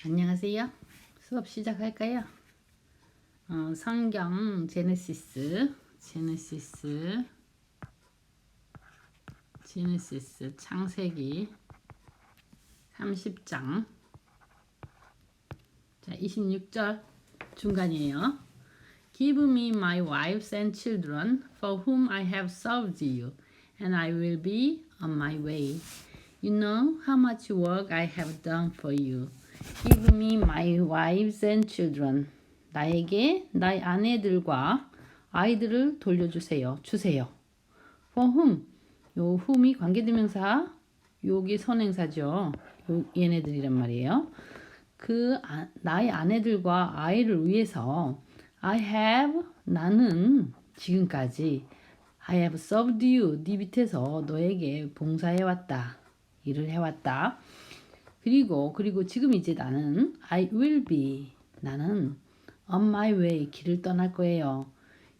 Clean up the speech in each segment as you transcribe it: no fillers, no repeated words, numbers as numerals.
안녕하세요. 수업 시작할까요? 성경 제네시스 창세기 30장 자 26절 중간이에요. Give me my wives and children for whom I have served you, and I will be on my way. You know how much work I have done for you. Give me my wives and children. 나에게 나의 아내들과 아이들을 돌려주세요. 주세요. For whom? 요 whom이 관계대명사, 여기 선행사죠. 얘네들이란 말이에요. 나의 아내들과 아이를 위해서 I have, 나는 지금까지 I have served you, 네 밑에서 너에게 봉사해왔다. 일을 해왔다. 그리고 지금 이제 나는 I will be, 나는 on my way, 길을 떠날 거예요.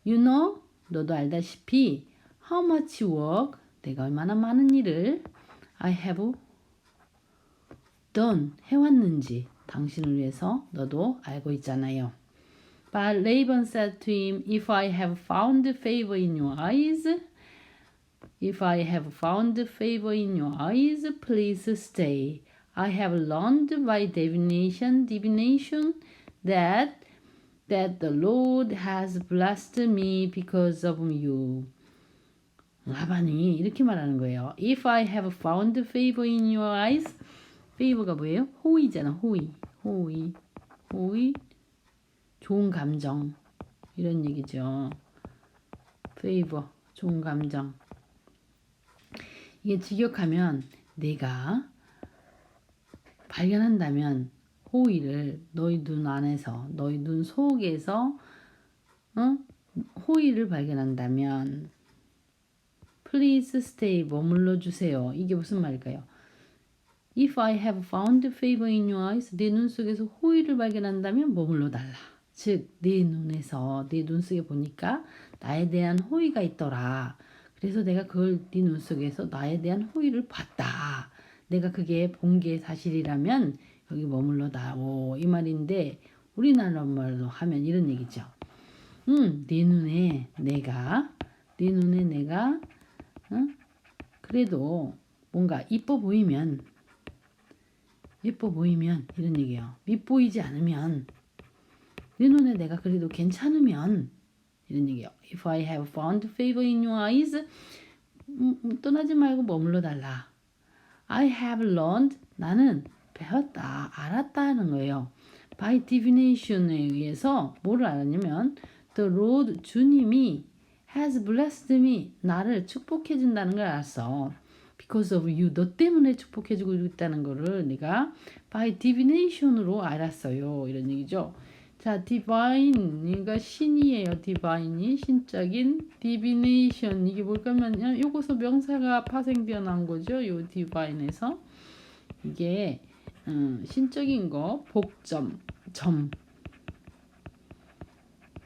You know, 너도 알다시피 how much work, 내가 얼마나 많은 일을 I have done, 해왔는지 당신을 위해서 너도 알고 있잖아요. But Laban said to him, If I have found favor in your eyes, please stay. I have learned by divination that the Lord has blessed me because of you. 라반이 이렇게 말하는 거예요. If I have found favor in your eyes, favor가 뭐예요? 호의잖아. 호의. 좋은 감정. 이런 얘기죠. favor, 좋은 감정. 이게 직역하면 내가 발견한다면 호의를 너희 눈 안에서, 너희 눈 속에서 호의를 발견한다면 Please stay, 머물러 주세요. 이게 무슨 말일까요? If I have found favor in your eyes, 내 눈 속에서 호의를 발견한다면 머물러 달라. 즉, 내 눈에서, 내 눈 속에 보니까 나에 대한 호의가 있더라. 그래서 내가 그걸 네 눈 속에서 나에 대한 호의를 봤다. 내가 그게 본 게 사실이라면 여기 머물러 다오. 이 말인데 우리나라 말로 하면 이런 얘기죠. 내 눈에 내가 그래도 뭔가 이뻐 보이면 이런 얘기예요. 밉보이지 않으면 내 눈에 내가 그래도 괜찮으면 이런 얘기예요. If I have found favor in your eyes, 떠나지 말고 머물러 달라. I have learned, 나는 배웠다, 알았다 하는 거예요. By divination에 의해서 뭐를 알았냐면 The Lord, 주님이 has blessed me, 나를 축복해 준다는 걸 알았어. Because of you, 너 때문에 축복해 주고 있다는 거를 내가 by divination으로 알았어요. 이런 얘기죠. 자, divine이가 신이에요. divine이 신적인, divination 이게 뭘까면 요거서 명사가 파생되어 나온 거죠. 요 divine에서 이게 신적인 거, 복점, 점,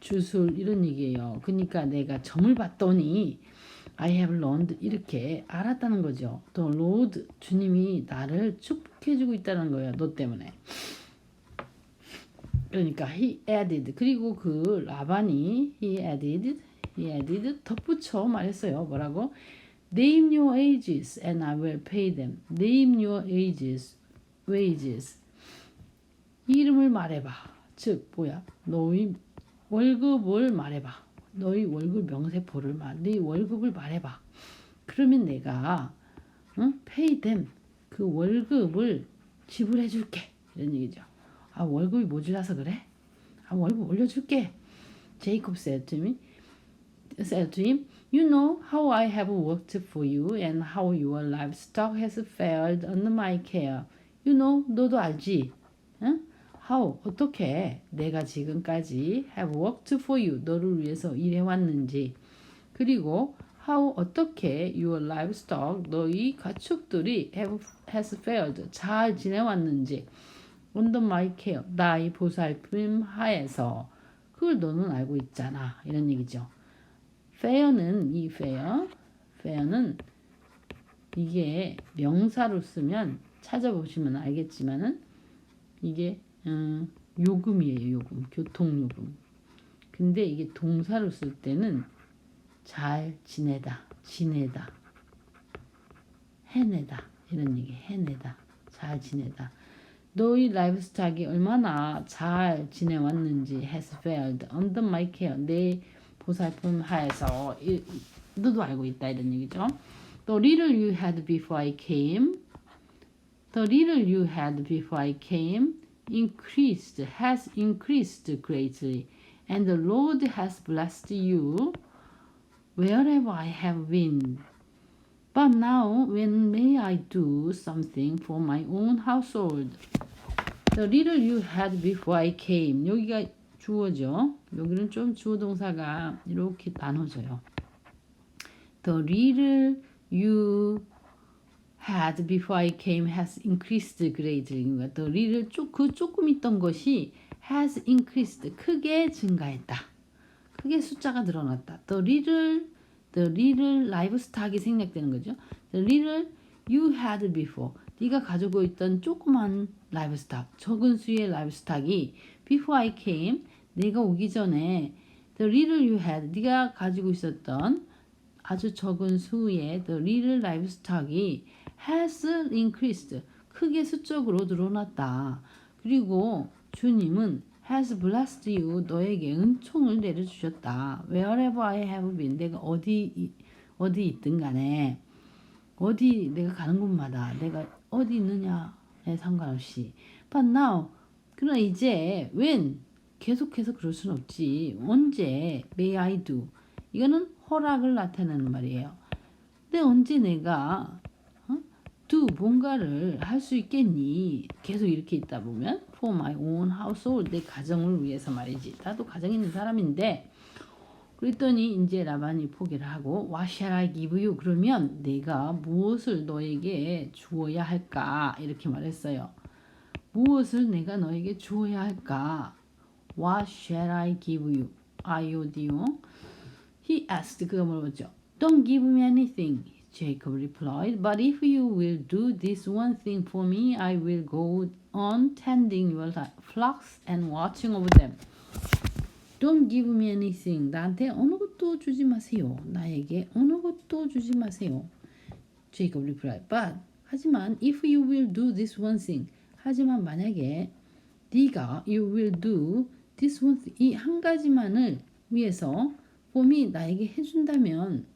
주술 이런 얘기예요. 그러니까 내가 점을 봤더니 I have learned 이렇게 알았다는 거죠. The Lord, 주님이 나를 축복해주고 있다는 거예요. 너 때문에. 그러니까 he added, 그리고 그 라반이 he added 덧붙여 말했어요. 뭐라고? Name your ages and I will pay them. Name your ages, wages. 이름을 말해봐. 즉 뭐야? 너희 월급을 말해봐. 너희 월급 명세포를 네 월급을 말해봐. 그러면 내가 pay them, 그 월급을 지불해 줄게. 이런 얘기죠. 아, 월급이 모자라서 그래? 아, 월급 올려줄게. Jacob said to him, You know how I have worked for you and how your livestock has fared under my care. You know, 너도 알지? 응? How, 어떻게 내가 지금까지 have worked for you, 너를 위해서 일해왔는지. 그리고 how, 어떻게 your livestock, 너희 가축들이 has fared, 잘 지내왔는지. under my care, 나의 보살핌 하에서. 그걸 너는 알고 있잖아. 이런 얘기죠. fair는 fair는 이게 명사로 쓰면 찾아보시면 알겠지만은 이게 요금이에요. 요금. 교통요금. 근데 이게 동사로 쓸 때는 잘 지내다, 지내다, 해내다 이런 얘기. 해내다, 잘 지내다. 너희 라이브스탁이 얼마나 잘 지내왔는지 has fared under my care. 내 보살핌 하에서 너도 알고 있다 이런 얘기죠. The little you had before I came, the little you had before I came has increased greatly, and the Lord has blessed you wherever I have been. But now, when may I do something for my own household? The little you had before I came. 여기가 주어죠. 여기는 좀 주어 동사가 이렇게 나눠져요. The little you had before I came has increased greatly. The little 그 조금 있던 것이 has increased 크게 증가했다. 크게 숫자가 늘어났다. The little livestock이 생략되는 거죠. The little you had before. 네가 가지고 있던 조그만 livestock, 적은 수의 livestock이 before I came, 내가 오기 전에 the little you had, 네가 가지고 있었던 아주 적은 수의 the little livestock이 has increased, 크게 수적으로 늘어났다. 그리고 주님은 has blessed you, 너에게 은총을 내려주셨다. Wherever I have been, 내가 어디 있든 간에 어디 내가 가는 곳마다 내가 어디 있느냐에 상관없이. But now, 그러나 이제 when 계속해서 그럴 순 없지. 언제 may I do, 이거는 허락을 나타내는 말이에요. 근데 언제 내가 do 뭔가를 할 수 있겠니? 계속 이렇게 있다 보면 for my own household, 내 가정을 위해서 말이지. 나도 가정 있는 사람인데. 그랬더니 이제 라반이 포기를 하고 What shall I give you? 그러면 내가 무엇을 너에게 주어야 할까? 이렇게 말했어요. 무엇을 내가 너에게 주어야 할까? What shall I give you? IODO. He asked. 그가 물었죠. Don't give me anything. Jacob replied. But if you will do this one thing for me, I will go on tending your flocks and watching over them. Don't give me anything. 나한테 어느 것도 주지 마세요. 나에게 어느 것도 주지 마세요. Jacob replied. But 하지만 if you will do this one thing. 하지만 만약에 네가 you will do this one thing, 이 한 가지만을 위해서 for me, 나에게 해준다면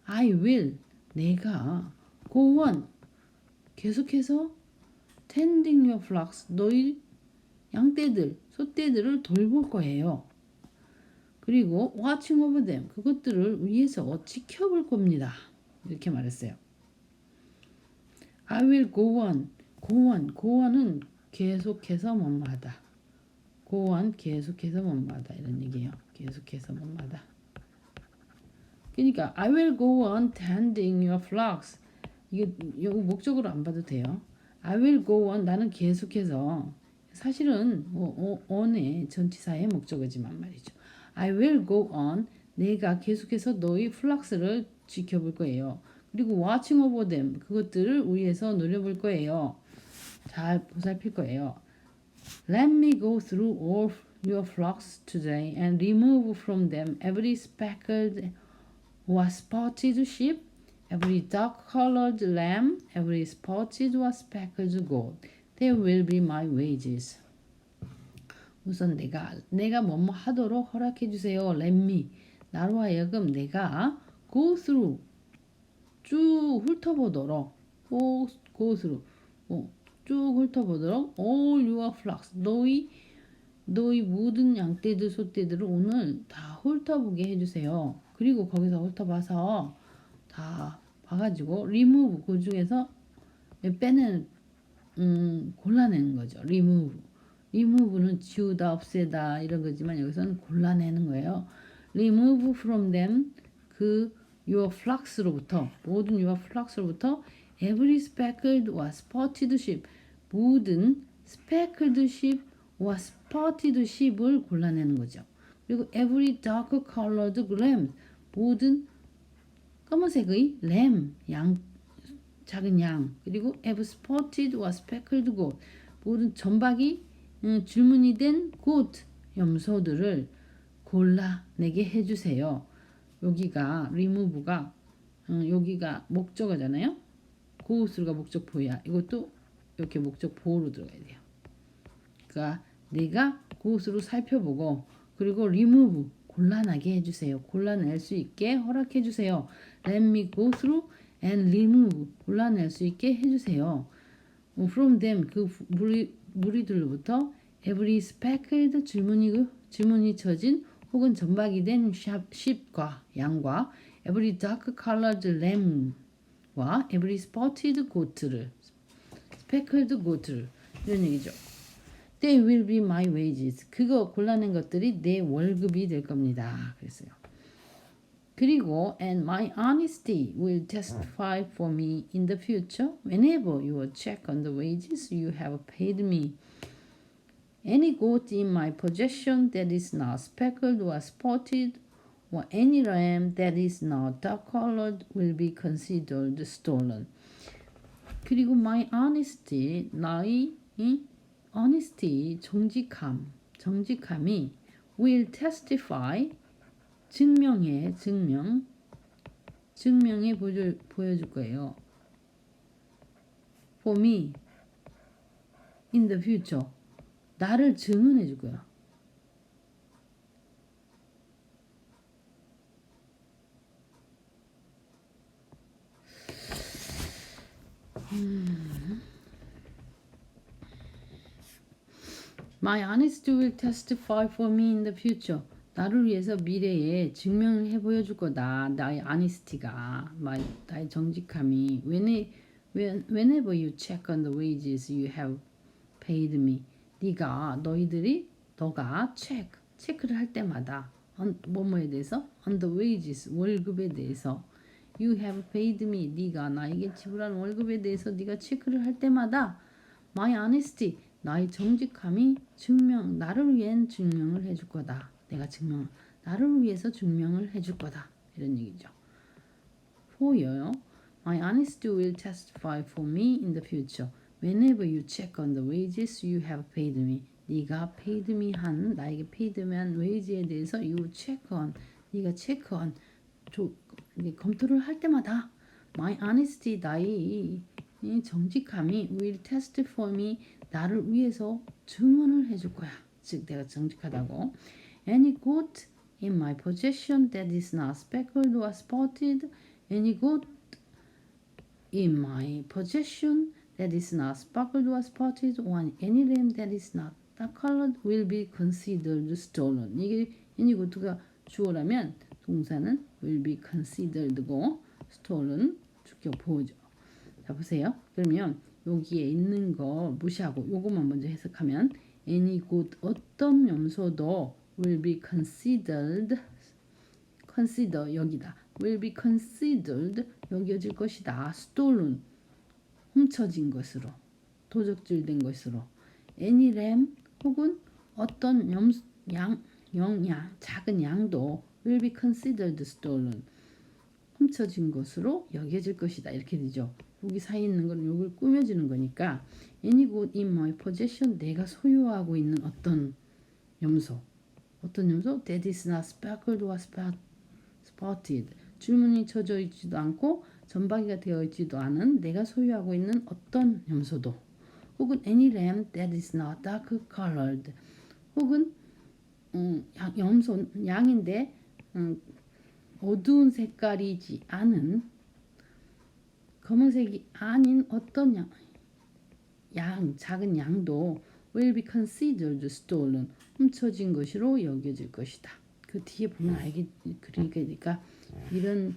I will, 내가 go on, 계속해서 tending your flocks, 너희 양떼들, 소떼들을 돌볼 거예요. 그리고 watching over them, 그것들을 위해서 지켜볼 겁니다. 이렇게 말했어요. I will go on. go on은 계속해서 뭐뭐하다. go on, 계속해서 뭐뭐하다 이런 얘기예요. 계속해서 뭐뭐하다. 그러니까 I will go on tending your flocks. 이게 목적으로 안 봐도 돼요. I will go on, 나는 계속해서, 사실은 on의 전치사의 목적어지만 말이죠. I will go on, 내가 계속해서 너희 플락스를 지켜볼 거예요. 그리고 watching over them, 그것들을 위해서 노려볼 거예요. 잘 보살필 거예요. Let me go through all your flocks today and remove from them every speckled or spotted sheep, every dark-colored lamb, every spotted or speckled goat. They will be my wages. 우선 내가 뭐뭐 하도록 허락해 주세요. Let me, 나로 하여금 내가 go through, 쭉 훑어보도록, go through, 쭉 훑어보도록 all your flocks, 너희 모든 양떼들 소떼들을 오늘 다 훑어보게 해주세요. 그리고 거기서 훑어봐서 다 봐가지고 remove, 그 중에서 빼내는 골라내는 거죠. remove는 지우다, 없애다 이런 거지만 여기서는 골라내는 거예요. remove from them, 그 your flocks로부터, 모든 your flocks로부터 every speckled or spotted sheep, 모든 speckled sheep or spotted sheep을 골라내는 거죠. 그리고 every dark colored lamb, 모든 검은색의 lamb, 작은 양, 그리고 every spotted or speckled goat, 모든 점박이 질문이 된 goat 염소들을 골라내게 해주세요. 여기가 remove가 여기가 목적어잖아요. goat가 목적 보호야. 이것도 이렇게 목적 보호로 들어가야 돼요. 그러니까 내가 goat로 살펴보고 그리고 remove 곤란하게 해주세요. 골라낼 수 있게 허락해 주세요. Let me go through and remove 골라낼 수 있게 해주세요. From them 그 무리들로부터 every speckled 질문이 쳐진 혹은 점박이 된 sheep과 양과 every dark colored lamb과 every spotted goat를 speckled goat를 이런 얘기죠. They will be my wages. 그거 골라낸 것들이 내 월급이 될 겁니다. 그랬어요. 그리고 and my honesty will testify for me in the future whenever you check on the wages you have paid me. Any goat in my possession that is not speckled or spotted or any lamb that is not dark-colored will be considered stolen. 그리고 my honesty, 나의 honesty, 정직함이 will testify, 증명해 보여줄 거예요. For me, in the future, 나를 증언해 줄 거야. My honesty will testify for me in the future. 나를 위해서 미래에 증명을 해 보여줄 거다. 나의 honesty가, 나의 정직함이. Whenever you check on the wages you have paid me. 너가 체크를 할 때마다 뭐뭐에 대해서 on the wages 월급에 대해서 you have paid me 네가 나에게 지불한 월급에 대해서 네가 체크를 할 때마다 my honesty 나의 정직함이 나를 위한 증명을 해줄 거다. 나를 위해서 증명을 해줄 거다. 이런 얘기죠. for요. My honesty will testify for me in the future. Whenever you check on the wages you have paid me. 네가 paid me 나에게 paid me 한 wage에 대해서 you check on, 네가 check on, 검토를 할 때마다 my honesty, 나의 정직함이 will testify me, 나를 위해서 증언을 해줄 거야. 즉 내가 정직하다고. Any goat in my possession that is not speckled or spotted, any goat in my possession that is not speckled or spotted, or any lamb that is not dark-colored will be considered stolen. 이게 any goat가 주어라면 동사는 will be considered고 stolen 주격 보호죠. 자 보세요. 그러면 여기에 있는 거 무시하고 요것만 먼저 해석하면 any goat 어떤 염소도 will be consider 여기다 will be considered 여겨질 것이다. stolen 훔쳐진 것으로 도적질된 것으로 any lamb 혹은 어떤 작은 양도 will be considered stolen 훔쳐진 것으로 여겨질 것이다. 이렇게 되죠. 여기 사이에 있는 건 이걸 꾸며주는 거니까 any goat in my possession 내가 소유하고 있는 어떤 염소 that is not speckled or spotted 줄무늬 쳐져 있지도 않고 점박이가 되어 있지도 않은 내가 소유하고 있는 어떤 염소도 혹은 any lamb that is not dark colored 혹은 양인데 어두운 색깔이지 않은 검은색이 아닌 어떤 작은 양도 will be considered stolen 훔쳐진 것으로 여겨질 것이다. 그 뒤에 보면 그러니까 이런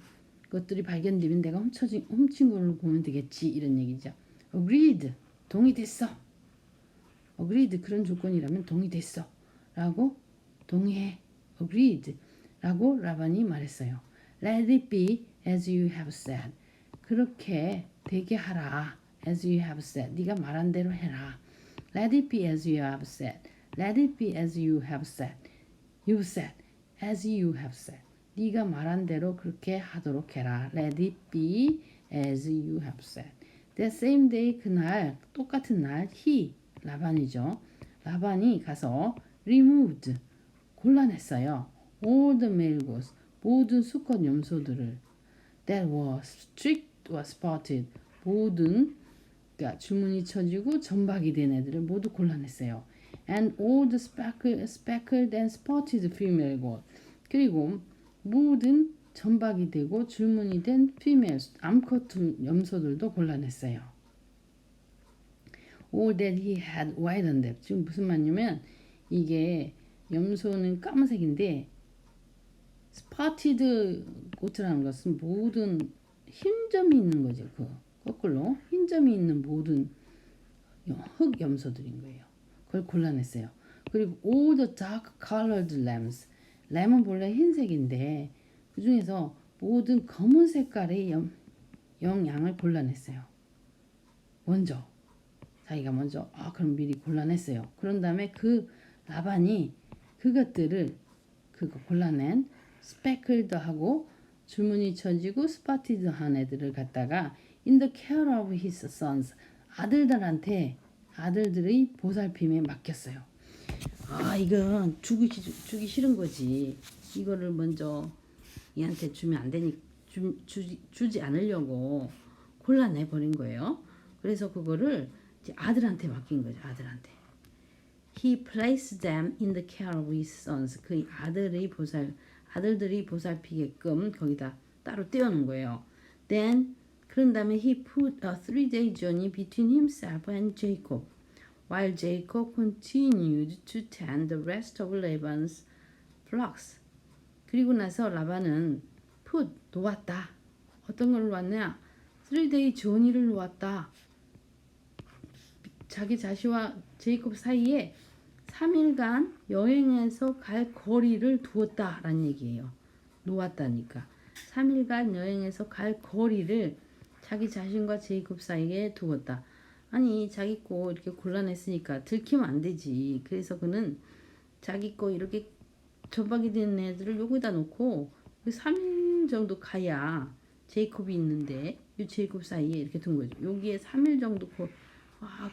것들이 발견되면 내가 훔친 걸로 보면 되겠지 이런 얘기죠. agreed 동의됐어. agreed 그런 조건이라면 동의됐어 라고 동의해 agreed 라고 라반이 말했어요. let it be as you have said 그렇게 되게 하라. as you have said 네가 말한 대로 해라. let it be as you have said let it be as you have said you said as you have said 네가 말한 대로 그렇게 하도록 해라. let it be as you have said that same day 그날 똑같은 날 he 라반이죠. 라반이 가서 removed 골라냈어요. all the male goats 모든 수컷 염소들을 that were streaked or spotted 모든 그러니까 줄무늬 쳐지고 점박이 된 애들을 모두 골라냈어요. And all the speckled and spotted female goat 그리고 모든 점박이 되고 줄무늬 된 female 암컷 염소들도 골라냈어요. All that he had whitened them 지금 무슨 말이냐면 이게 염소는 까만색인데 spotted goat라는 것은 모든 흰점이 있는 거죠. 그 거꾸로 흰점이 있는 모든 흑 염소들인 거예요. 그걸 골라냈어요. 그리고 all the dark colored lambs 램은 본래 흰색인데 그 중에서 모든 검은 색깔의 양을 골라냈어요. 자기가 먼저 그럼 미리 골라냈어요. 그런 다음에 그 라반이 그것들을 그거 골라낸 스페클드하고 줄무늬 쳐지고 스파티드한 애들을 갖다가 in the care of his sons 아들들의 보살핌에 맡겼어요. 이건 주기 싫은 거지. 이거를 먼저 얘한테 주면 안 되니 주지 않으려고 골라내 버린 거예요. 그래서 그거를 이제 아들한테 맡긴 거죠. 아들한테. He placed them in the care of his sons. 그 아들들이 보살피게끔 거기다 따로 떼어놓은 거예요. Then 그런 다음에 he put a 3-day journey between himself and Jacob, while Jacob continued to tend the rest of Laban's flocks. 그리고 나서 라반은 놓았다. 어떤 걸 놓았냐? 3-day journey를 놓았다. 자기 자신과 제이콥 사이에 3일간 여행해서 갈 거리를 두었다라는 얘기예요. 놓았다니까. 3일간 여행해서 갈 거리를 자기 자신과 제이콥 사이에 두었다. 아니 자기 거 이렇게 골라냈으니까 들키면 안 되지. 그래서 그는 자기 거 이렇게 점박이 된 애들을 여기다 놓고 3일 정도 가야 제이콥이 있는데 이 제이콥 사이에 이렇게 둔 거죠. 여기에 3일 정도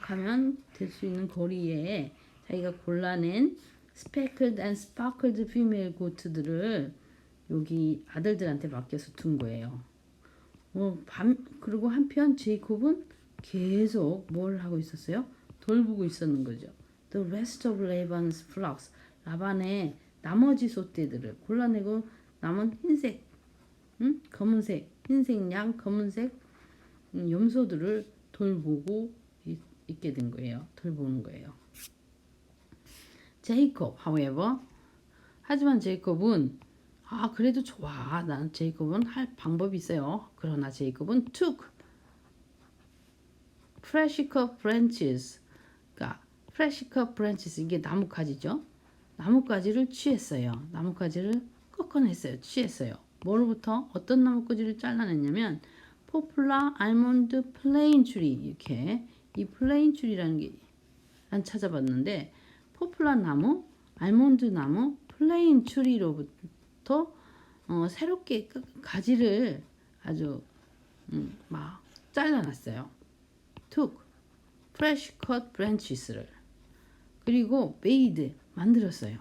가면 될 수 있는 거리에 자기가 골라낸 speckled and sparkled female goat들을 여기 아들들한테 맡겨서 둔 거예요. 그리고 한편 제이콥은 계속 뭘 하고 있었어요? 돌보고 있었는 거죠. The rest of Laban's flocks. 라반의 나머지 소떼들을 골라내고 남은 흰색, 검은색, 흰색 양, 검은색 염소들을 돌보고 있게 된 거예요. 돌보는 거예요. 제이콥, however, 하지만 제이콥은 그래도 좋아. 난 제이콥은 할 방법이 있어요. 그러나 제이콥은 took fresh cut branches, 그러니까 fresh cut branches 이게 나뭇가지죠. 나뭇가지를 취했어요. 나뭇가지를 꺾어냈어요. 취했어요. 뭐로부터 어떤 나뭇가지를 잘라냈냐면 포플라, 알몬드, 플레인 트리 이렇게 이 플레인 트리라는 게 난 찾아봤는데 포플라 나무, 알몬드 나무, 플레인 트리로부터 새롭게 가지를 아주 막 잘라놨어요. took fresh cut branches를 그리고 made 만들었어요.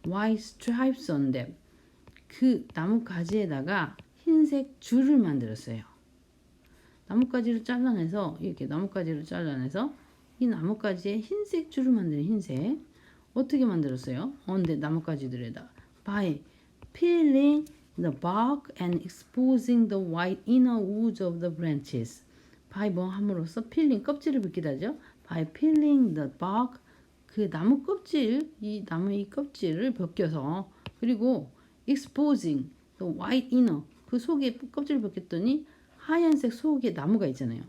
white stripes on them 그 나무 가지에다가 흰색 줄을 만들었어요. 나뭇가지를 잘라내서 이렇게 나뭇가지를 잘라내서 이 나뭇가지에 흰색 줄을 만드는 흰색 어떻게 만들었어요? 근데 나뭇가지들에다 by peeling the bark and exposing the white inner woods of the branches. by 뭐 함으로써 peeling 껍질을 벗기다죠. by peeling the bark 그 나무 껍질 이 나무의 껍질을 벗겨서 그리고 exposing the white inner 그 속에 껍질을 벗겼더니 하얀색 속에 나무가 있잖아요.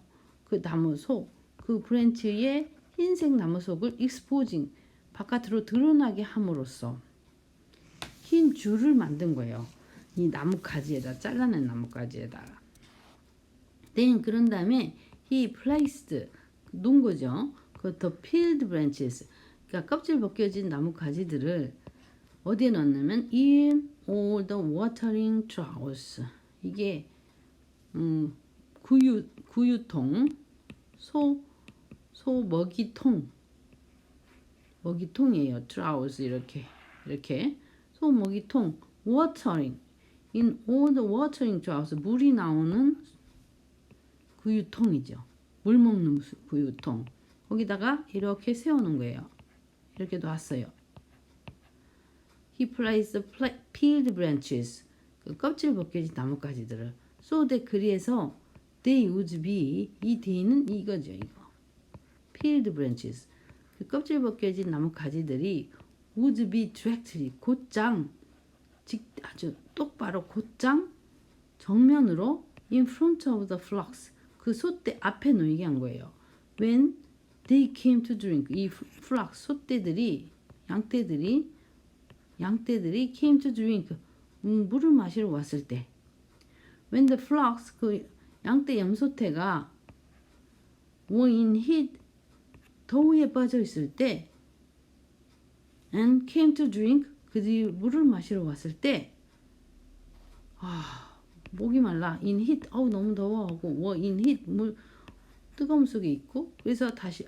그 나무 속 그 브랜치의 흰색 나무 속을 exposing 바깥으로 드러나게 함으로써 흰 줄을 만든 거예요. 이 나무 가지에다 잘라낸 나무 가지에다가. Then 그런 다음에 he placed 놓은 거죠. 그 the peeled branches 그러니까 껍질 벗겨진 나무 가지들을 어디에 넣냐면 in all the watering troughs 이게 구유통 소 먹이통 먹이통이에요. troughs 이렇게 소먹이통 watering in all the watering troughs 물이 나오는 구유통이죠. 물 먹는 구유통 거기다가 이렇게 세우는 거예요. 이렇게 놨어요. He placed the peeled branches 그 껍질 벗겨진 나뭇가지들을 so that 그리해서 they would be 이 they는 이거죠. 이거 peeled branches 그 껍질 벗겨진 나뭇가지들이 would be directly 곧장 아주 똑바로 곧장 정면으로 in front of the flocks 그 소떼 앞에 놓이게 한 거예요. When they came to drink 이 flocks 소떼들이 양떼들이 came to drink 물을 마시러 왔을 때 when the flocks 그 양떼 염소떼가 were in heat 더위에 빠져 있을 때 and came to drink 그들이 물을 마시러 왔을 때 목이 말라 in heat 너무 더워하고 were in heat 물 뜨거움 속에 있고 그래서 다시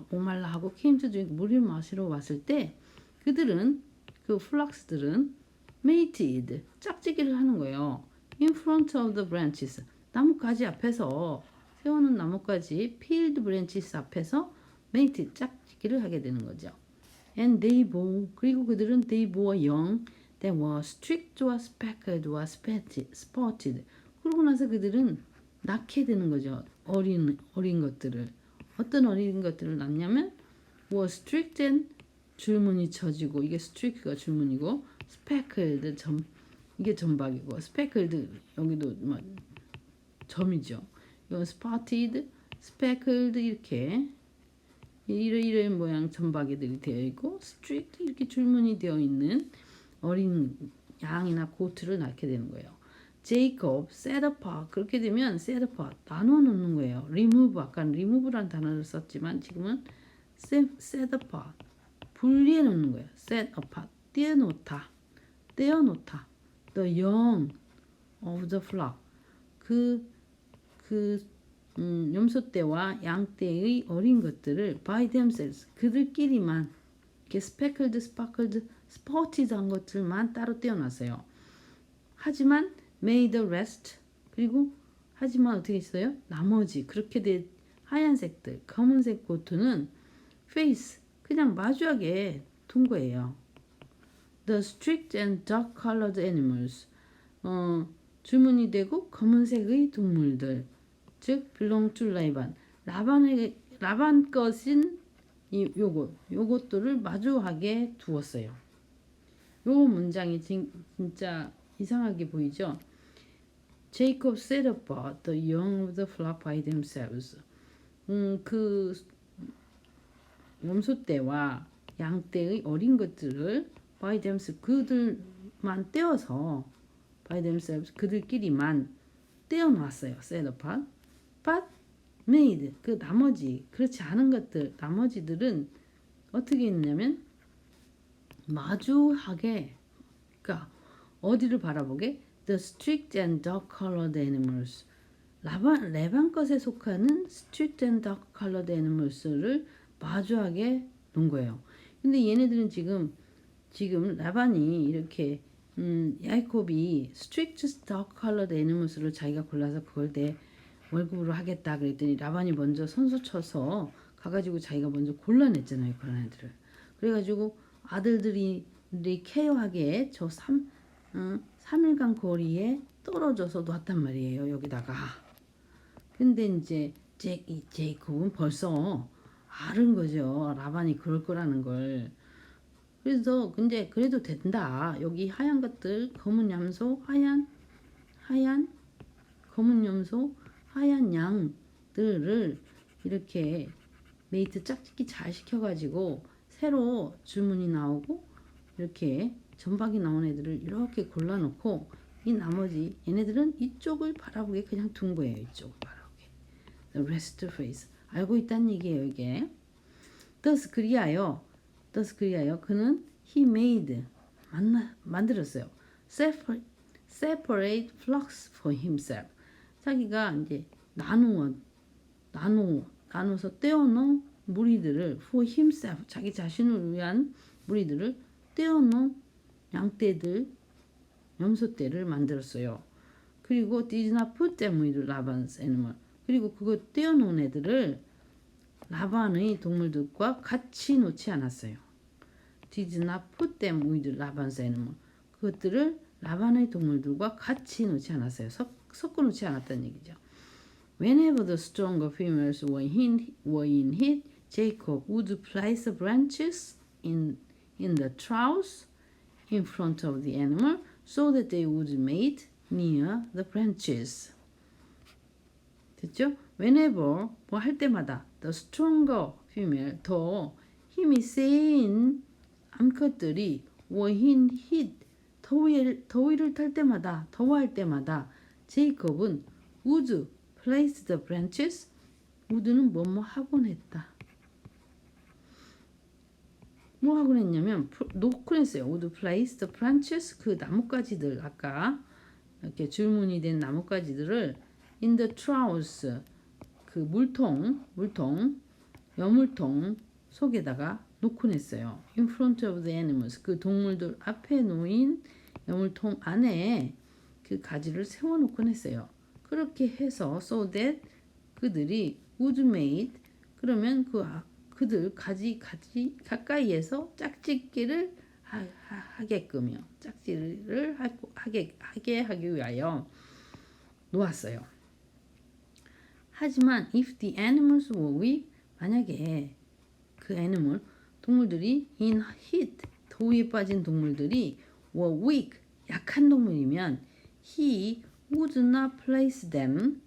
목 말라 하고 came to drink 물을 마시러 왔을 때 그들은 그 플락스들은 mated 짝짓기를 하는 거예요. in front of the branches 나뭇가지 앞에서 세우는 나뭇가지 peeled branches 앞에서 mated 짝짓기를 하게 되는 거죠. and they bore 그리고 그들은 they bore young that were streaked or speckled or spotted 그러고 나서 그들은 낳게 되는 거죠. 어린 것들을 어떤 어린 것들을 낳냐면 were streaked and 줄무늬 쳐지고 이게 streak가 줄무늬고 speckled 이게 점박이고 speckled 여기도 점이죠. 이건 spotted, speckled 이렇게 이런 모양 점박이들이 되어 있고 streaked 이렇게 줄무늬 되어 있는 어린 양이나 고트를 낳게 되는 거예요. Jacob set apart 그렇게 되면 set apart 나눠 놓는 거예요. remove 아까 remove란 단어를 썼지만 지금은 set apart 분리해 놓는 거예요. set apart 떼어놓다 the young of the flock 염소떼와 양떼의 어린 것들을 by themselves 그들끼리만 이렇게 speckled, sparkled, spotted 한 것들만 따로 떼어놨어요. 하지만 made the rest 그리고 하지만 어떻게 했어요? 나머지 그렇게 된 하얀색들 검은색 고트는 face 그냥 마주하게 둔 거예요. The streaked and dark colored animals 주문이 되고 검은색의 동물들 즉 belong to 라반 라반 것인 요것들을 마주하게 두었어요. 요 문장이 진짜 이상하게 보이죠? Jacob set apart the young of the flock by themselves. 그 염소떼와 양떼의 어린 것들을 by themselves 그들만 떼어서 by themselves 그들끼리만 떼어놨어요. set apart. But made 그 나머지 그렇지 않은 것들 나머지들은 어떻게 했냐면 마주하게 그러니까 어디를 바라보게 the streaked and dark colored animals 라반 것에 속하는 streaked and dark colored animals를 마주하게 놓은 거예요. 근데 얘네들은 지금 라반이 이렇게 야이콥이 streaked dark colored animals를 자기가 골라서 그걸 내 월급으로 하겠다 그랬더니 라반이 먼저 선수 쳐서 가가지고 자기가 먼저 골라냈잖아요. 그런 애들을. 그래가지고 아들들이 케어하게 저 3일간 거리에 떨어져서 놨단 말이에요. 여기다가. 근데 이제 제이콥은 벌써 알은 거죠. 라반이 그럴 거라는 걸. 그래서 근데 그래도 된다. 여기 하얀 것들 검은 염소 하얀 검은 염소 하얀 양들을 이렇게 메이트 짝짓기 잘 시켜가지고 새로 주문이 나오고 이렇게 점박이 나온 애들을 이렇게 골라놓고 이 나머지 얘네들은 이쪽을 바라보게 그냥 둔 거예요. 이쪽을 바라보게. The rest face. 알고 있다는 얘기예요. 이게. Thus 그리하여 그는 he made 만들었어요. Separate flocks for himself. 자기가 이제 나눠서 떼어놓은 무리들을 for himself 자기 자신을 위한 무리들을 떼어놓은 양떼들 염소떼를 만들었어요. 그리고 did not put them with Laban's animal. 그리고 그거 떼어놓은 애들을 라반의 동물들과 같이 놓지 않았어요. did not put them with Laban's animal. 그것들을 라반의 동물들과 같이 놓지 않았어요. 섞어 놓지 않았다는 얘기죠. Whenever the stronger females were in heat, Jacob would place the branches in the troughs in front of the animal so that they would mate near the branches. 됐죠? Whenever 뭐 할 때마다 the stronger female 더 힘이 센 암컷들이 were in heat 더위를 탈 때마다 더워할 때마다 제이콥은 would place the branches would는 뭐뭐 하곤 했다. 뭐 하곤 했냐면 놓곤 했어요. would place the branches 그 나뭇가지들 아까 이렇게 줄무늬 된 나뭇가지들을 in the troughs 그 물통 여물통 속에다가 놓곤 했어요. in front of the animals 그 동물들 앞에 놓인 여물통 안에 그 가지를 세워놓곤 했어요. 그렇게 해서 so that 그들이 would mate 그러면 그들 가지 가까이에서 짝짓기를 하게끔요. 짝짓기를 하게 하기 위하여 놓았어요. 하지만 if the animals were weak 만약에 그 animal 동물들이 in heat 더위에 빠진 동물들이 were weak 약한 동물이면 he would not place them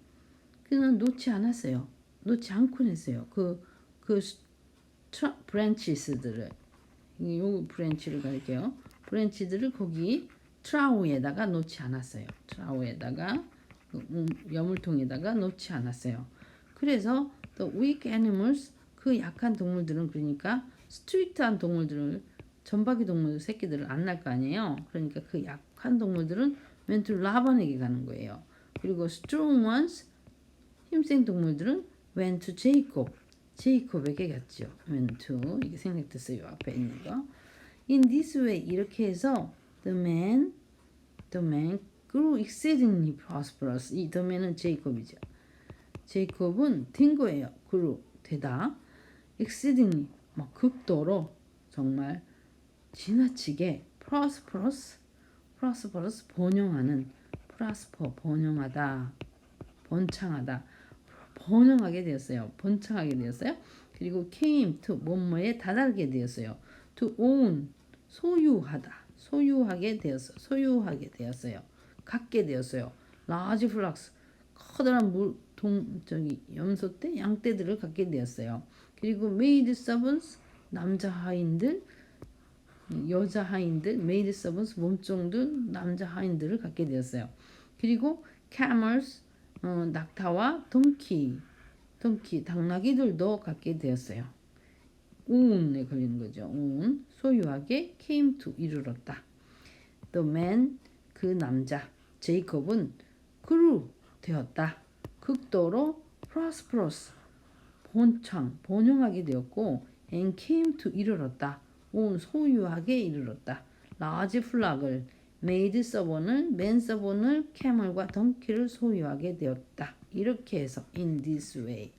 그는 놓지 않았어요. 놓지 않곤 했어요. 그 branches들을 요 브랜치를 가릴게요. 브랜치들을 거기 트라우에다가 놓지 않았어요. 트라우에다가 여물통에다가 놓지 않았어요. 그래서 the weak animals 그 약한 동물들은 그러니까 스트릭트한 동물들을 전박이 동물 새끼들을 안 날 거 아니에요. 그러니까 그 약한 동물들은 went to 라반에게 가는 거예요. 그리고 strong ones 힘센 동물들은 went to 제이콥에게 갔죠. went to 이게 생략됐어요. 앞에 있는 거. In this way 이렇게 해서 the man grew exceedingly prosperous. 이 the man은 제이콥이죠. 제이콥은 된 거예요. grew 되다. exceedingly 막 극도로 정말 지나치게 prosperous 번영하는 prosper 번영하다 번창하다 번영하게 되었어요. 번창하게 되었어요. 그리고 came to 뭐뭐에 다다르게 되었어요. to own 소유하게 되었어요. 갖게 되었어요. large flocks 커다란 염소떼 양떼들을 갖게 되었어요. 그리고 maid servants 남자 하인들 여자 하인들 maid servants 몸종들 남자 하인들을 갖게 되었어요. 그리고 camels 낙타와 동키 당나귀들도 갖게 되었어요. own에 걸리는 거죠. own 소유하게 came to 이르렀다. the man 그 남자 제이콥은 grew 되었다. 극도로 prosperous 번영하게 되었고 and came to 이르렀다. own 소유하게 이르렀다. large flock을 메이드 서번을 맨 서번을 캐멀과 덩키를 소유하게 되었다. 이렇게 해서 in this way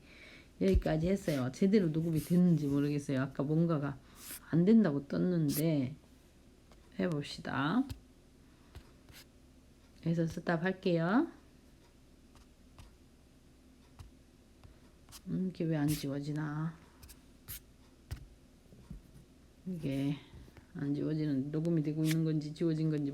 여기까지 했어요. 제대로 녹음이 됐는지 모르겠어요. 아까 뭔가가 안 된다고 떴는데 해봅시다. 여기서 스탑 할게요. 이게 왜 안 지워지나? 이게 안 지워지는 녹음이 되고 있는 건지 지워진 건지